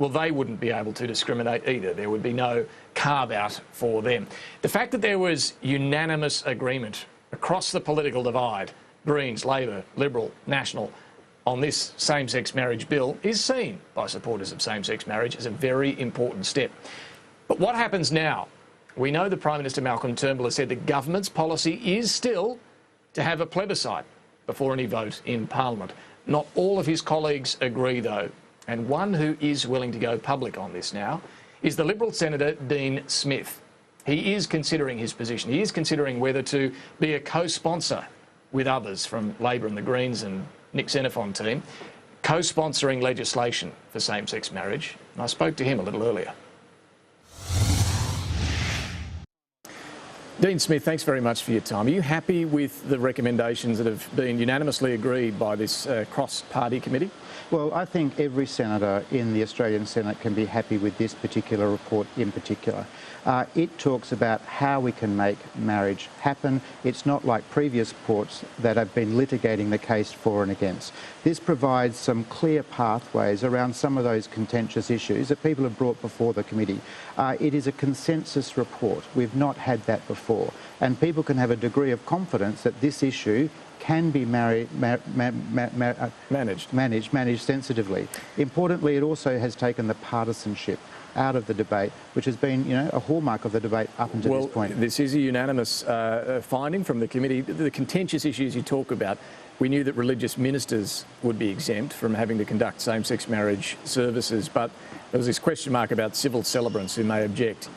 well, they wouldn't be able to discriminate either. There would be no carve-out for them. The fact that there was unanimous agreement across the political divide, Greens, Labor, Liberal, National, on this same-sex marriage bill is seen by supporters of same-sex marriage as a very important step. But what happens now? We know the Prime Minister Malcolm Turnbull has said the government's policy is still to have a plebiscite before any vote in Parliament. Not all of his colleagues agree, though, and one who is willing to go public on this now is the Liberal Senator Dean Smith. He is considering his position. He is considering whether to be a co-sponsor with others from Labor and the Greens and Nick Xenophon team, co-sponsoring legislation for same-sex marriage. And I spoke to him a little earlier. Dean Smith, thanks very much for your time. Are you happy with the recommendations that have been unanimously agreed by this cross-party committee? Well, I think every senator in the Australian Senate can be happy with this particular report in particular. It talks about how we can make marriage happen. It's not like previous reports that have been litigating the case for and against. This provides some clear pathways around some of those contentious issues that people have brought before the committee. It is a consensus report. We've not had that before. And people can have a degree of confidence that this issue can be managed sensitively. Importantly, it also has taken the partisanship out of the debate, which has been, you know, a hallmark of the debate up until this point. This is a unanimous finding from the committee. The contentious issues you talk about, we knew that religious ministers would be exempt from having to conduct same-sex marriage services, but there was this question mark about civil celebrants who may object.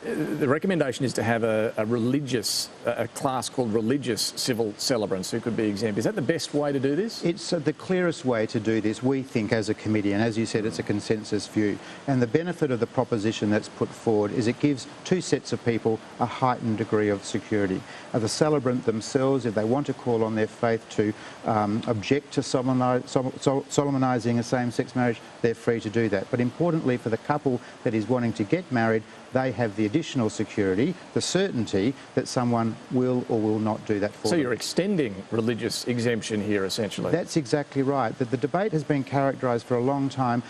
The recommendation is to have a class called religious civil celebrants who could be exempt. Is that the best way to do this? It's the clearest way to do this, we think, as a committee, and as you said, it's a consensus view. And the benefit of the proposition that's put forward is it gives two sets of people a heightened degree of security. The celebrant themselves, if they want to call on their faith to object to solemnising a same-sex marriage, they're free to do that. But importantly, for the couple that is wanting to get married, they have the additional security, the certainty that someone will or will not do that for them. So you're extending religious exemption here, essentially? That's exactly right. The debate has been characterised for a long time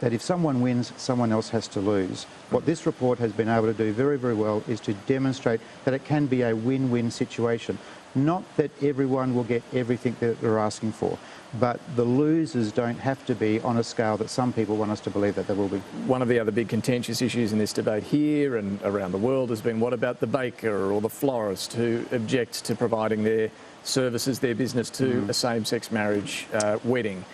that if someone wins, someone else has to lose. What this report has been able to do very, very well is to demonstrate that it can be a win-win situation. Not that everyone will get everything that they're asking for, but the losers don't have to be on a scale that some people want us to believe that they will be. One of the other big contentious issues in this debate here and around the world has been what about the baker or the florist who objects to providing their services, their business to a same-sex marriage wedding?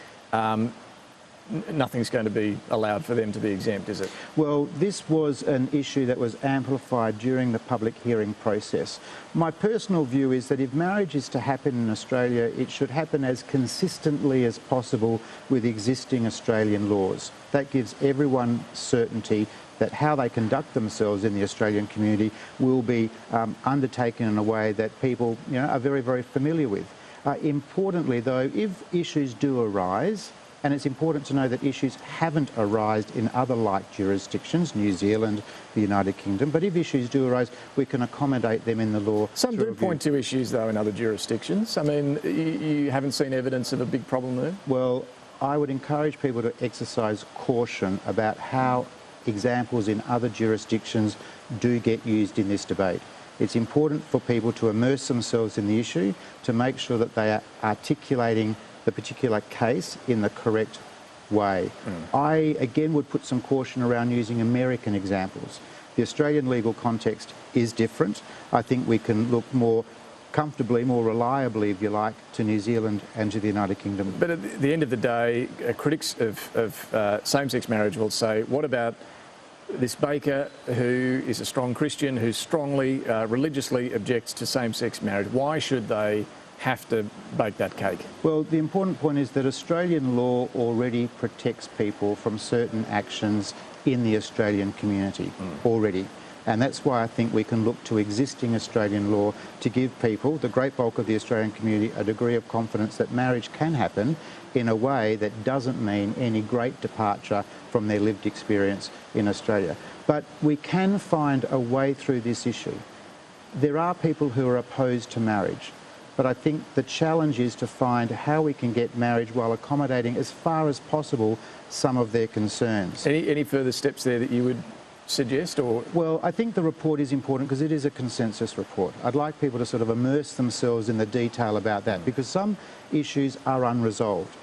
Nothing's going to be allowed for them to be exempt, is it? Well, this was an issue that was amplified during the public hearing process. My personal view is that if marriage is to happen in Australia, it should happen as consistently as possible with existing Australian laws. That gives everyone certainty that how they conduct themselves in the Australian community will be undertaken in a way that people, you know, are very, very familiar with. Importantly, though, if issues do arise, and it's important to know that issues haven't arisen in other like jurisdictions, New Zealand, the United Kingdom, but if issues do arise, we can accommodate them in the law. Some do point to issues, though, in other jurisdictions. I mean, you haven't seen evidence of a big problem there? Well, I would encourage people to exercise caution about how examples in other jurisdictions do get used in this debate. It's important for people to immerse themselves in the issue, to make sure that they are articulating the particular case in the correct way. I, again, would put some caution around using American examples. The Australian legal context is different. I think we can look more comfortably, more reliably, if you like, to New Zealand and to the United Kingdom. But at the end of the day, critics of same-sex marriage will say, what about this baker who is a strong Christian, who strongly, religiously objects to same-sex marriage? Why should they have to bake that cake? Well, the important point is that Australian law already protects people from certain actions in the Australian community already. And that's why I think we can look to existing Australian law to give people, the great bulk of the Australian community, a degree of confidence that marriage can happen in a way that doesn't mean any great departure from their lived experience in Australia. But we can find a way through this issue. There are people who are opposed to marriage. But I think the challenge is to find how we can get marriage while accommodating as far as possible some of their concerns. Any further steps there that you would suggest? Or Well, I think the report is important because it is a consensus report. I'd like people to sort of immerse themselves in the detail about that, because some issues are unresolved.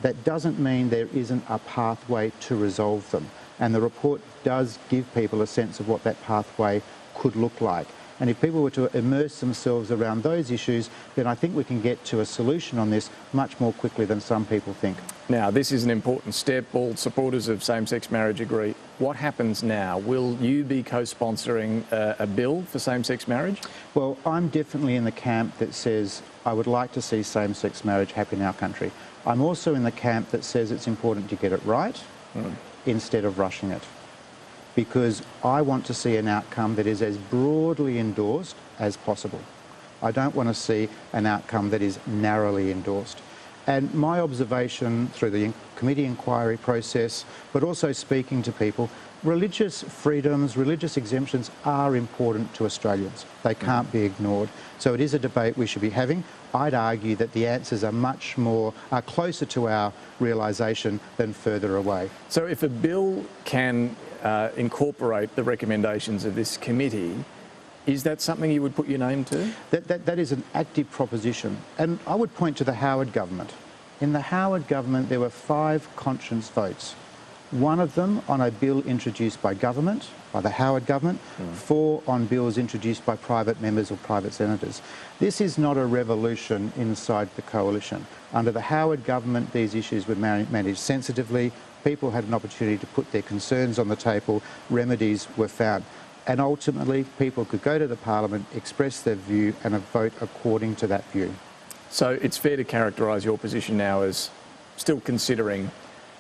That doesn't mean there isn't a pathway to resolve them. And the report does give people a sense of what that pathway could look like. And if people were to immerse themselves around those issues, then I think we can get to a solution on this much more quickly than some people think. now, this is an important step. All supporters of same-sex marriage agree. What happens now? Will you be co-sponsoring a bill for same-sex marriage? Well, I'm definitely in the camp that says I would like to see same-sex marriage happen in our country. I'm also in the camp that says it's important to get it right instead of rushing it, because I want to see an outcome that is as broadly endorsed as possible. I don't want to see an outcome that is narrowly endorsed. And my observation through the committee inquiry process, but also speaking to people, religious freedoms, religious exemptions are important to Australians. They can't be ignored. So it is a debate we should be having. I'd argue that the answers are closer to our realisation than further away. So if a bill can incorporate the recommendations of this committee, is that something you would put your name to? That is an active proposition. And I would point to the Howard government. In the Howard government, there were 5 conscience votes. One of them on a bill introduced by government, by the Howard government, 4 on bills introduced by private members or private senators. This is not a revolution inside the coalition. Under the Howard government, these issues were managed sensitively. People had an opportunity to put their concerns on the table. Remedies were found. And ultimately, people could go to the Parliament, express their view and vote according to that view. So it's fair to characterise your position now as still considering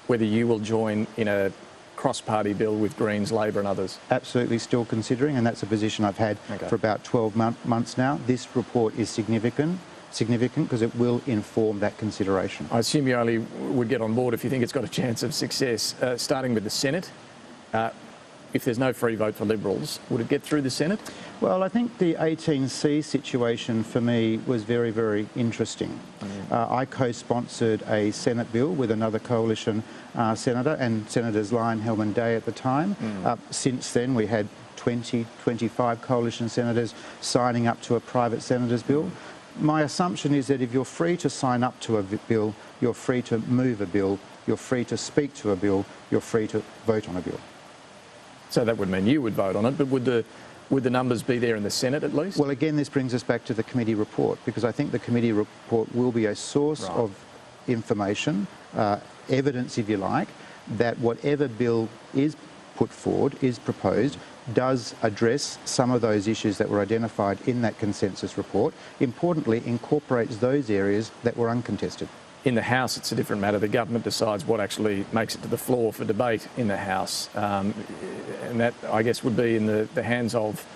whether you will join in a cross-party bill with Greens, Labor and others? Absolutely still considering, and that's a position I've had for about 12 months now. This report is significant because it will inform that consideration. I assume you only would get on board if you think it's got a chance of success. Starting with the Senate, if there's no free vote for Liberals, would it get through the Senate? Well, I think the 18C situation for me was very, very interesting. I co-sponsored a Senate bill with another coalition senator and Senators Lyon, Hellman Day at the time. Since then, we had 25 coalition senators signing up to a private senator's bill. My assumption is that if you're free to sign up to a bill, you're free to move a bill, you're free to speak to a bill, you're free to vote on a bill. So that would mean you would vote on it, but would the numbers be there in the Senate at least? Well, again, this brings us back to the committee report, because I think the committee report will be a source of information, evidence, if you like, that whatever bill is put forward, is proposed, does address some of those issues that were identified in that consensus report. Importantly, incorporates those areas that were uncontested. In the House, it's a different matter. The government decides what actually makes it to the floor for debate in the House. And that, I guess, would be in the hands of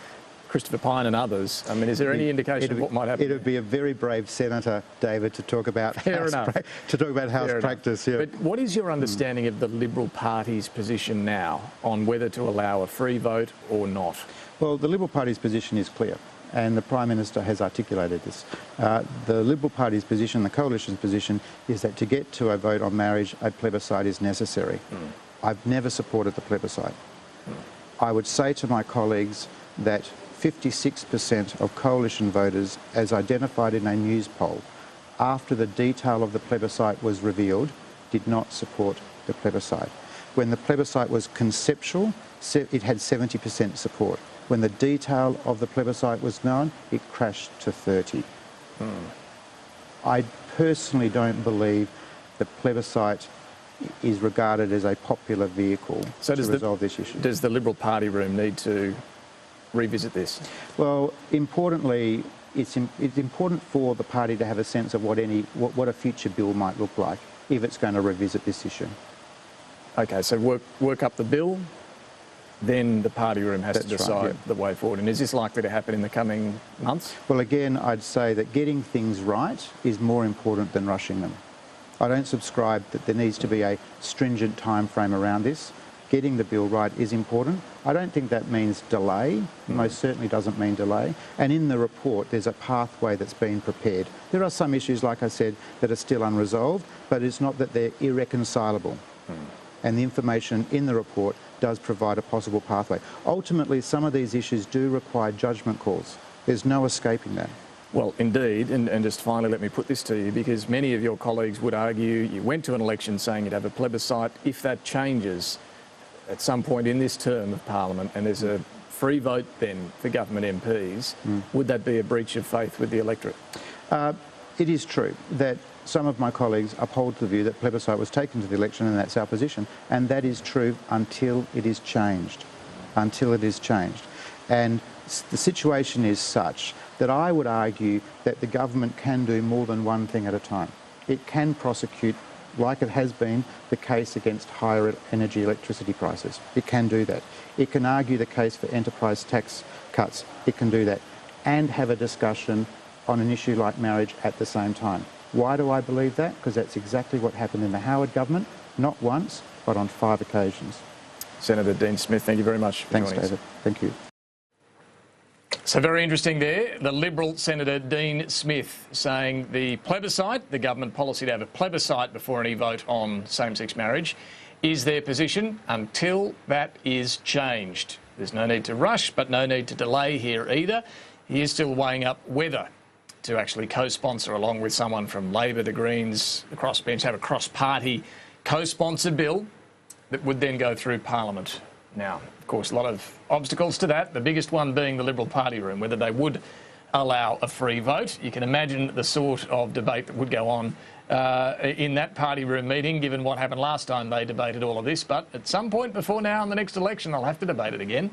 Christopher Pyne and others. I mean, is there any indication of what might happen? It would be a very brave senator, David, to talk about House practice. Yeah. But what is your understanding of the Liberal Party's position now on whether to allow a free vote or not? Well, the Liberal Party's position is clear, and the Prime Minister has articulated this. The Liberal Party's position, the Coalition's position, is that to get to a vote on marriage, a plebiscite is necessary. I've never supported the plebiscite. I would say to my colleagues that 56% of Coalition voters, as identified in a news poll, after the detail of the plebiscite was revealed, did not support the plebiscite. When the plebiscite was conceptual, it had 70% support. When the detail of the plebiscite was known, it crashed to 30. I personally don't believe the plebiscite is regarded as a popular vehicle to resolve this issue. Does the Liberal Party room need to revisit this? Well, importantly, it's important for the party to have a sense of what a future bill might look like if it's going to revisit this issue. Okay, so work up the bill, then the party room has to decide the way forward. And is this likely to happen in the coming months? Well, again, I'd say that getting things right is more important than rushing them. I don't subscribe that there needs to be a stringent time frame around this. getting the bill right is important. I don't think that means delay. Most certainly doesn't mean delay. And in the report, there's a pathway that's been prepared. There are some issues, like I said, that are still unresolved, but it's not that they're irreconcilable. And the information in the report does provide a possible pathway. Ultimately, some of these issues do require judgment calls. There's no escaping that. Well, indeed, and just finally let me put this to you, because many of your colleagues would argue you went to an election saying you'd have a plebiscite. If that changes at some point in this term of Parliament and there's a free vote then for government MPs, would that be a breach of faith with the electorate? It is true that some of my colleagues uphold the view that plebiscite was taken to the election, and that's our position, and that is true until it is changed. Until it is changed. And the situation is such that I would argue that the government can do more than one thing at a time. It can prosecute, like it has been the case against higher energy electricity prices. It can do that. It can argue the case for enterprise tax cuts. It can do that. And have a discussion on an issue like marriage at the same time. Why do I believe that? Because that's exactly what happened in the Howard government, not once, but on 5 occasions. Senator Dean Smith, thank you very much for Thanks, joining us. David. Thank you. So very interesting there. The Liberal Senator Dean Smith saying the plebiscite, the government policy to have a plebiscite before any vote on same-sex marriage, is their position until that is changed. There's no need to rush, but no need to delay here either. He is still weighing up whether to actually co-sponsor, along with someone from Labor, the Greens, the crossbench, have a cross-party co-sponsor bill that would then go through Parliament. Now, of course, a lot of obstacles to that, the biggest one being the Liberal Party room, whether they would allow a free vote. You can imagine the sort of debate that would go on in that party room meeting, given what happened last time they debated all of this. But at some point before now in the next election, they'll have to debate it again.